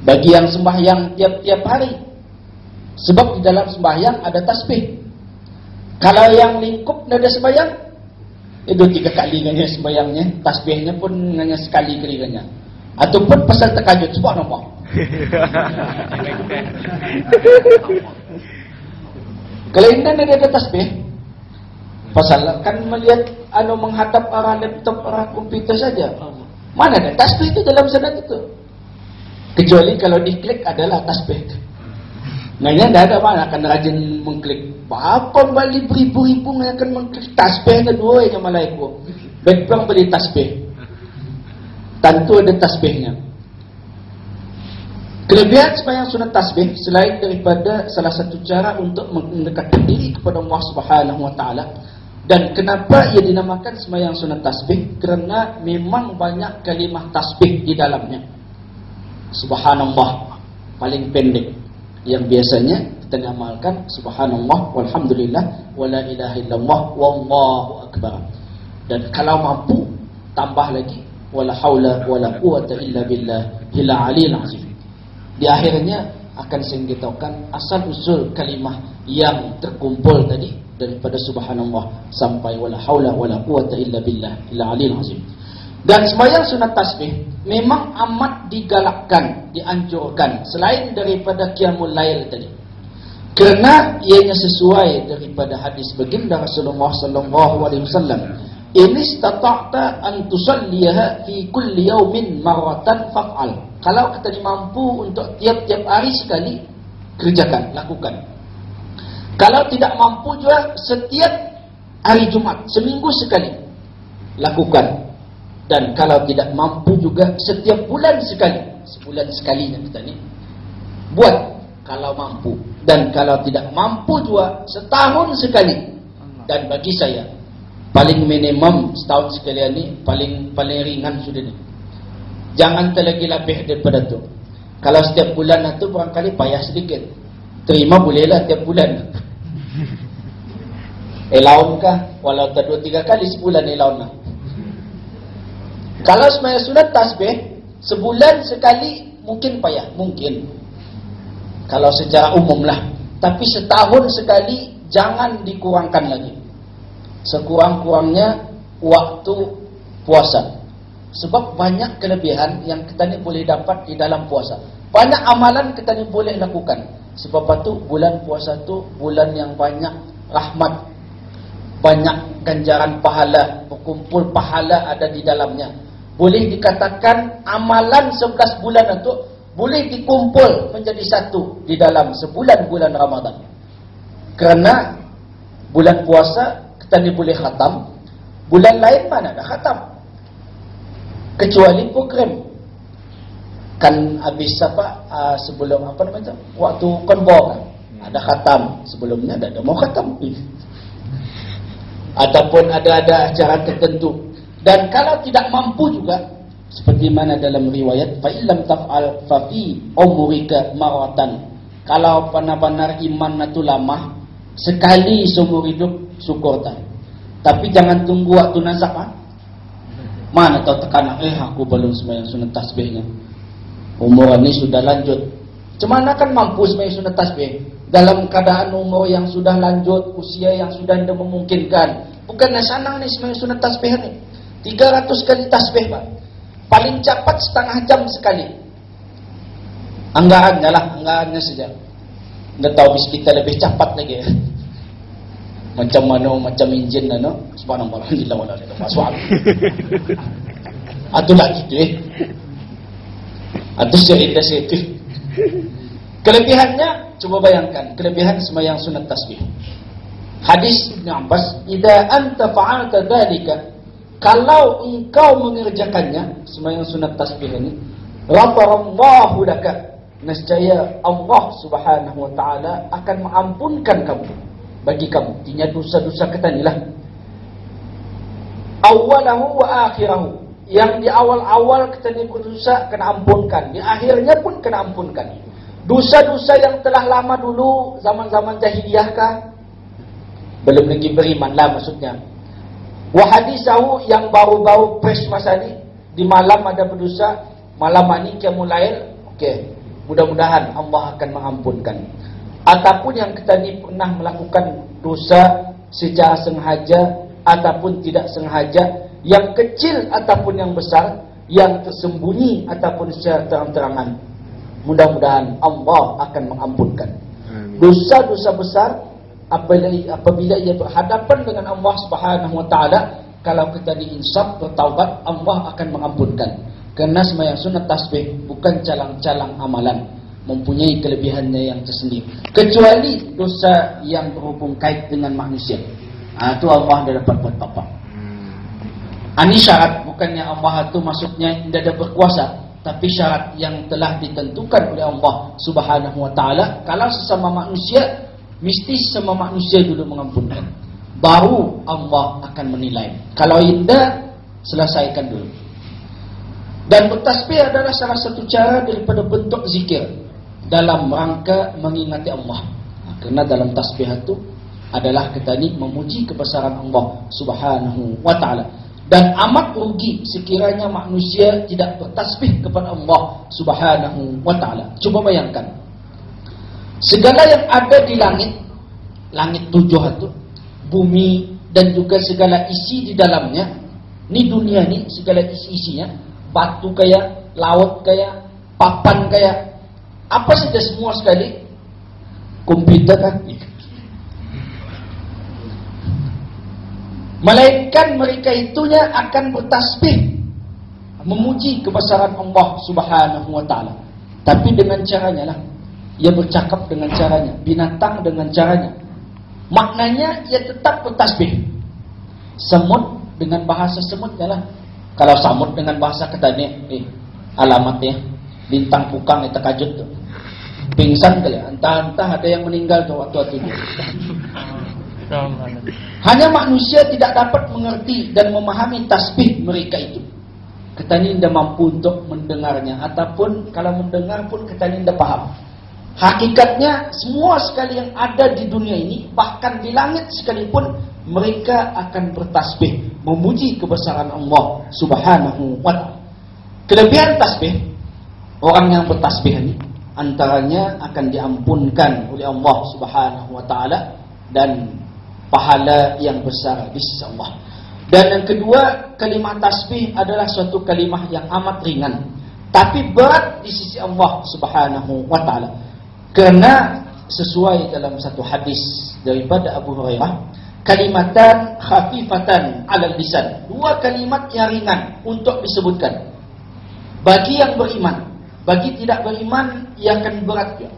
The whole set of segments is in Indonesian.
Bagi yang sembahyang tiap-tiap hari, sebab di dalam sembahyang ada tasbih. Kalau yang lingkup tidak ada sembahyang, itu 3 kali nganya sembahyangnya, tasbihnya pun nganya sekali kali. Ataupun pasal terkajut, subhanallah. Kalau ini ada tasbih, pasal kan melihat menghadap arah laptop, arah komputer saja. Mana ada tasbih itu dalam salat itu? Kecuali kalau diklik adalah tasbih. Nanya tidak ada mana akan rajin mengklik. Apa balik beribu-ribu yang akan mengklik tasbih kedua yang malaikat. Background beli tasbih. Tentu ada tasbihnya. Kelebihan sembahyang sunat tasbih selain daripada salah satu cara untuk mendekatkan diri kepada Allah Subhanahu wa taala. Dan kenapa ia dinamakan sembahyang sunat tasbih? Kerana memang banyak kalimah tasbih di dalamnya. Subhanallah paling pendek, yang biasanya kita ngamalkan subhanallah walhamdulillah wala ilaha illallah wallahu akbar. Dan kalau mampu tambah lagi wala haula wala quwata illa billahil aliyil azim. Di akhirnya akan saya beritahukan asal usul kalimah yang terkumpul tadi daripada subhanallah sampai wala haula wala quwata illa billahil aliyil azim. Dan sembahyang sunat tasbih memang amat digalakkan, dianjurkan selain daripada qiyamul lail tadi. Kerana ianya sesuai daripada hadis baginda Rasulullah sallallahu alaihi wasallam, "In istata'ta an tusalliha fi kulli yawmin marratan faf'al." Kalau kita mampu untuk tiap-tiap hari sekali, kerjakan, lakukan. Kalau tidak mampu juga setiap hari Jumat, seminggu sekali, lakukan. Dan kalau tidak mampu juga setiap bulan sekali, sebulan sekali kita ni buat kalau mampu. Dan kalau tidak mampu juga setahun sekali. Dan bagi saya paling minimum setahun sekali ni paling ringan sudah ni. Jangan terlagi lebih daripada tu. Kalau setiap bulan itu barangkali payah sedikit. Terima bolehlah tiap bulan. Laun kah? Walau tak 2-3 kali sebulan laun lah. Kalau sembahyang sunat tasbih sebulan sekali mungkin payah, mungkin. Kalau secara umum lah. Tapi setahun sekali jangan dikurangkan lagi. Sekurang-kurangnya waktu puasa. Sebab banyak kelebihan yang kita ni boleh dapat di dalam puasa. Banyak amalan kita ni boleh lakukan. Sebab itu bulan puasa tu bulan yang banyak rahmat, banyak ganjaran pahala, berkumpul pahala ada di dalamnya. Boleh dikatakan amalan 11 bulan itu boleh dikumpul menjadi satu di dalam sebulan bulan Ramadan. Kerana bulan puasa kita ni boleh khatam, bulan lain mana dah khatam. Kecuali program. Kan habis sebelum namanya? Waktu konbor kan? Ada khatam, sebelumnya ada mau khatam. Ataupun ada acara tertentu. Dan kalau tidak mampu juga, seperti mana dalam riwayat, fa illam taf'al fa fi umrika maratan. Kalau benar-benar iman itu lama, sekali seumur hidup syukur tak. Tapi jangan tunggu waktu nazak. Mana tahu tekanan, aku belum sembahyang sunat tasbihnya. Umur ini sudah lanjut. Cemana kan mampu sembahyang sunat tasbih dalam keadaan umur yang sudah lanjut, usia yang sudah tidak memungkinkan. Bukannya senang nih sembahyang sunat tasbih ni. 300 kali tasbih Pak. Paling cepat setengah jam sekali. Anggarannya saja. Anda tahu bis kita lebih cepat lagi. Macam mana, macam enjin subhanallah alhamdulillah wala ilaha illallah. Atu lagi tu Atu cerita situ. Kelebihannya coba bayangkan, kelebihan sembahyang sunat tasbih. Hadis Ibn Abbas, "Idza anta fa'alta dzalika," kalau engkau mengerjakannya, sembahyang sunat tasbih ini, ghafarallahu laka, nescaya Allah Subhanahu wa taala akan mengampunkan kamu, bagi kamu tinya dosa-dosa kita ni lah. Awalahu wa akhirahu, yang di awal-awal kita ni berdosa kena ampunkan, di akhirnya pun kena ampunkan. Dosa-dosa yang telah lama dulu, zaman-zaman jahiliyah kah? Belum lagi beriman lah maksudnya. Wahadisahu, yang baru-baru fresh masa ni, di malam ada berdosa, malam ni qiyamul lail, okey. mudah-mudahan Allah akan mengampunkan. Ataupun yang kita ni pernah melakukan dosa secara sengaja ataupun tidak sengaja, yang kecil ataupun yang besar, yang tersembunyi ataupun secara terang-terangan, mudah-mudahan Allah akan mengampunkan. Dosa-dosa besar apabila ia berhadapan dengan Allah Subhanahu wa taala, kalau kita diinsaf bertaubat, Allah akan mengampunkan. Kerana sembahyang sunat tasbih bukan calang-calang amalan, mempunyai kelebihannya yang tersendiri. Kecuali dosa yang berhubung kait dengan manusia. Itu Allah dah dapat buat apa. Ini syarat, bukannya Allah itu maksudnya tidak ada berkuasa, tapi syarat yang telah ditentukan oleh Allah Subhanahu wa taala. Kalau sesama manusia, mesti sesama manusia dulu mengampunkan, baru Allah akan menilai. Kalau tidak, selesaikan dulu. Dan bertasbih adalah salah satu cara daripada bentuk zikir dalam rangka mengingati Allah. Kerana dalam tasbih itu adalah kita ni memuji kebesaran Allah Subhanahu wa taala. Dan amat rugi sekiranya manusia tidak bertasbih kepada Allah Subhanahu wa taala. Cuba bayangkan, segala yang ada di langit tujuh itu, bumi dan juga segala isi di dalamnya, ni dunia ni segala isi-isinya, batu kaya, laut kaya, papan kaya, apa saja semua sekali, komputer kan, melainkan mereka itunya akan bertasbih memuji kebesaran Allah Subhanahu wa taala. Tapi dengan caranya lah, ia bercakap dengan caranya, binatang dengan caranya. Maknanya ia tetap bertasbih. Semut dengan bahasa semutnya lah. Kalau samut dengan bahasa ketanya, alamatnya bintang pukang itu kajut tu. Pingsan kali, entah ada yang meninggal tu waktu itu. Hanya manusia tidak dapat mengerti dan memahami tasbih mereka itu. Kita ni tidak mampu untuk mendengarnya, ataupun kalau mendengar pun kita ni tidak paham. Hakikatnya semua sekali yang ada di dunia ini, bahkan di langit sekalipun, mereka akan bertasbih memuji kebesaran Allah Subhanahu wa taala. Kelebihan tasbih, orang yang bertasbih ini antaranya akan diampunkan oleh Allah Subhanahu wa taala dan pahala yang besar di sisi Allah. Dan yang kedua, kalimah tasbih adalah suatu kalimah yang amat ringan, tapi berat di sisi Allah Subhanahu wa taala. Kerana sesuai dalam satu hadis daripada Abu Hurairah, kalimatan khafifatan 'alal lisan, dua kalimat yang ringan untuk disebutkan bagi yang beriman. Bagi tidak beriman, ia akan berat dia.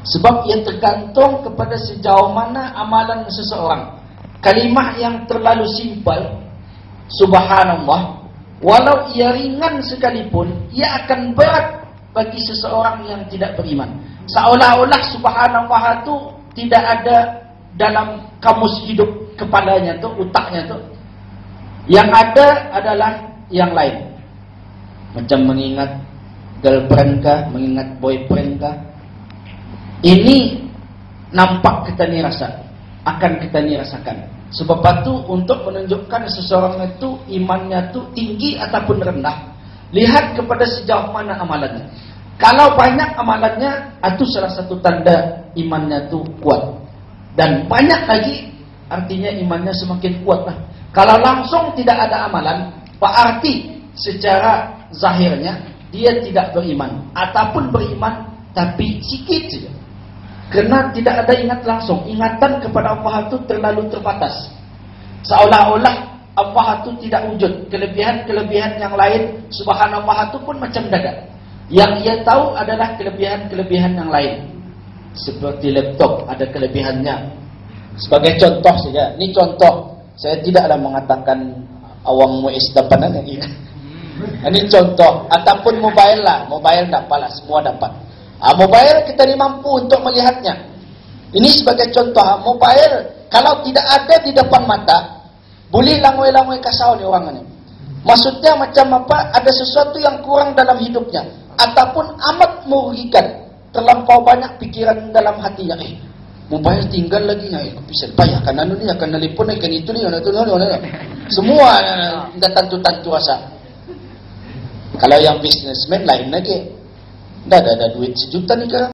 Sebab ia tergantung kepada sejauh mana amalan seseorang. Kalimah yang terlalu simpel, subhanallah, walau ia ringan sekalipun, ia akan berat bagi seseorang yang tidak beriman. Seolah-olah subhanallah itu tidak ada dalam kamus hidup kepalanya tu, otaknya tu. Yang ada adalah yang lain. Macam mengingat girlfriend kah, mengingat boyfriend kah. Ini nampak kita ni rasa, akan kita ni rasakan. Sebab itu untuk menunjukkan seseorang itu imannya itu tinggi ataupun rendah, lihat kepada sejauh mana amalannya. Kalau banyak amalannya, itu salah satu tanda imannya itu kuat. Dan banyak lagi, artinya imannya semakin kuat lah. Kalau langsung tidak ada amalan, berarti secara zahirnya dia tidak beriman, ataupun beriman tapi sikit saja. Kerana tidak ada ingat langsung, ingatan kepada Allah itu terlalu terbatas. Seolah-olah Allah itu tidak wujud. Kelebihan-kelebihan yang lain subhanallah itu pun macam dadak. Yang ia tahu adalah kelebihan-kelebihan yang lain. Seperti laptop ada kelebihannya. Sebagai contoh saja, ini contoh. Saya tidaklah mengatakan awang muis dapanan yang ini. Ini contoh. Ataupun mobile lah, mobile dapatlah, semua dapat. Mobile kita ni mampu untuk melihatnya. Ini sebagai contoh. Mobile kalau tidak ada di depan mata, boleh langoi-langoi kasau ni orang ni. Maksudnya macam apa? Ada sesuatu yang kurang dalam hidupnya, ataupun amat merugikan. Terlampau banyak pikiran dalam hatinya. Mobile tinggal lagi nya. Bisa payah kan anu ni, akan nelpon kan itu ni, semua dah tantu-tantu rasa. Kalau yang businessman lain lagi. Nggak ada duit sejuta nih kak.